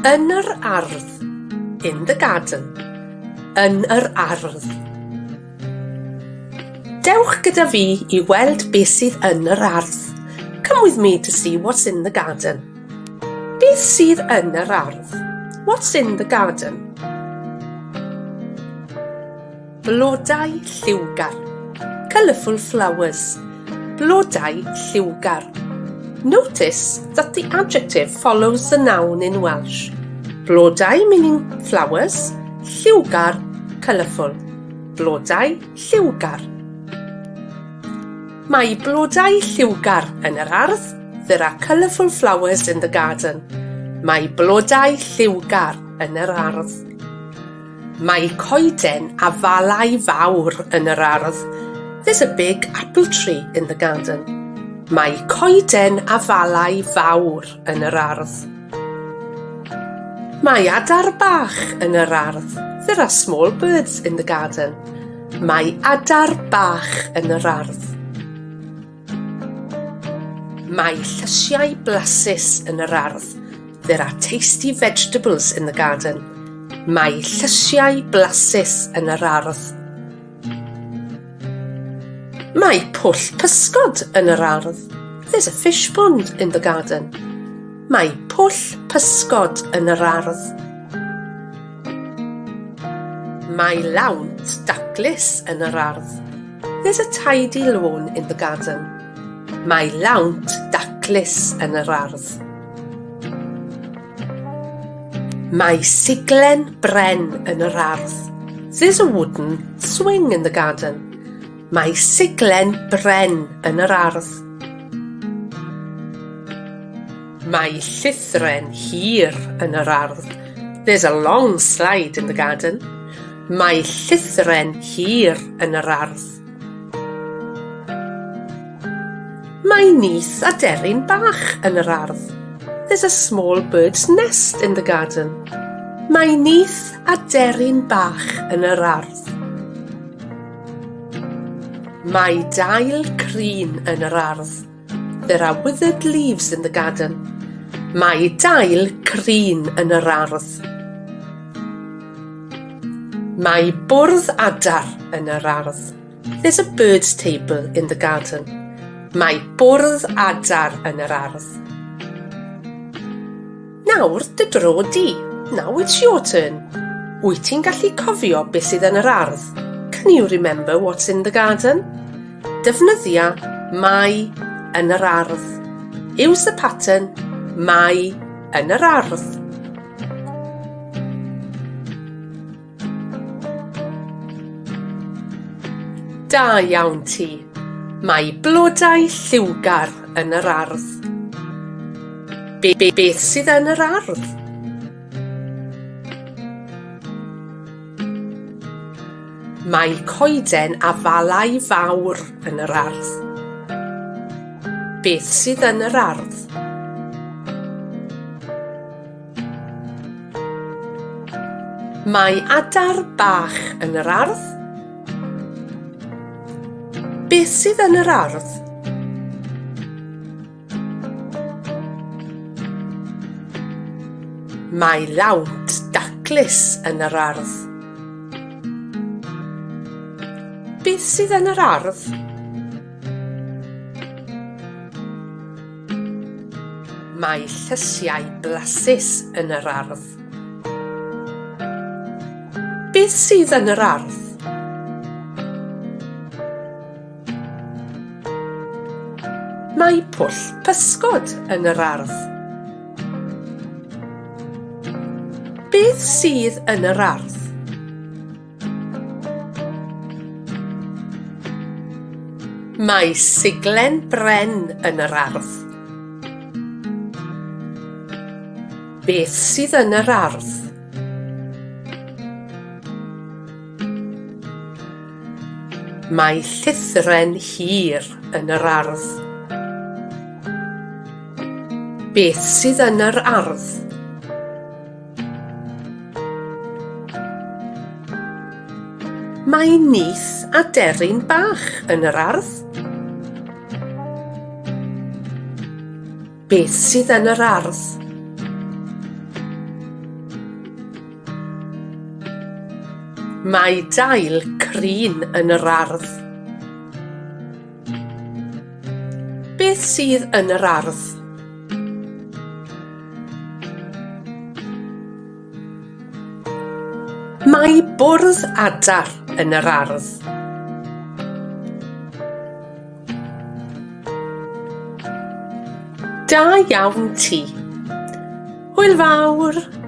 Yn yr ardd. In the garden. Yn yr ardd. Dewch gyda fi I weld beth sydd yn yr ardd. Come with me to see what's in the garden. Beth sydd yn yr ardd? What's in the garden? Blodau lliwgar. Colourful flowers. Blodau lliwgar. Notice that the adjective follows the noun in Welsh. Blodau meaning flowers, lliwgar, colourful. Blodau lliwgar. Mae blodau lliwgar yn yr ardd. There are colourful flowers in the garden. Mae blodau lliwgar yn yr ardd. Mae coeden a falau fawr yn yr ardd. There's a big apple tree in the garden. Mae coeden a falau fawr yn yr ardd. Mae adar bach yn yr ardd. There are small birds in the garden. Mae adar bach yn yr ardd. Mae llysiau blasus yn yr ardd. There are tasty vegetables in the garden. Mae llysiau blasus yn yr ardd. Mae pwll pysgod yn yr ardd. There's a fish pond in the garden. Mae pwll pysgod yn yr ardd. Mae lawnt daclus yn yr ardd. There's a tidy lawn in the garden. Mae lawnt daclus yn yr ardd. Mae siglen bren yn yr ardd. There's a wooden swing in the garden. Mae siglen bren yn yr ardd. Mae llithren hir yn yr ardd. There's a long slide in the garden. Mae llithren hir yn yr ardd. Mae nyth a deryn bach yn yr ardd. There's a small bird's nest in the garden. Mae nyth a deryn bach yn yr ardd. Mae dail crin yn yr ardd. There are withered leaves in the garden. Mae dail crin yn yr ardd. Mae bwrdd adar yn yr ardd. There's a bird's table in the garden. Mae bwrdd adar yn yr ardd. Nawr dy dro di. Now it's your turn. Wyt ti'n gallu cofio beth sydd yn yr ardd? Can you remember what's in the garden? Defnyddia mae yn yr ardd. Use the pattern mae yn yr ardd. Da iawn ti. Mae blodau lliwgar yn yr ardd. Beth sydd yn yr ardd? Mae coeden a falau fawr yn yr ardd. Beth sydd yn yr ardd? Mae adar bach yn yr ardd. Beth sydd yn yr ardd? Mae lawnt daclus yn yr ardd. Beth sydd yn yr ardd? Mae llysiau blasus yn yr ardd. Beth sydd yn yr ardd? Mae pwll pysgod yn yr ardd. Beth sydd yn yr ardd? Mae siglen bren yn yr ardd. Beth sydd yn yr ardd? Mae llithren hir yn yr ardd. Beth sydd yn yr ardd? Mae nyth a deryn bach yn yr ardd. Beth sydd yn yr ardd? Mae dail crin yn yr ardd. Beth sydd yn yr ardd? Mae bwrdd adar yn yr ardd. Da iawn ti. Hwyl fawr!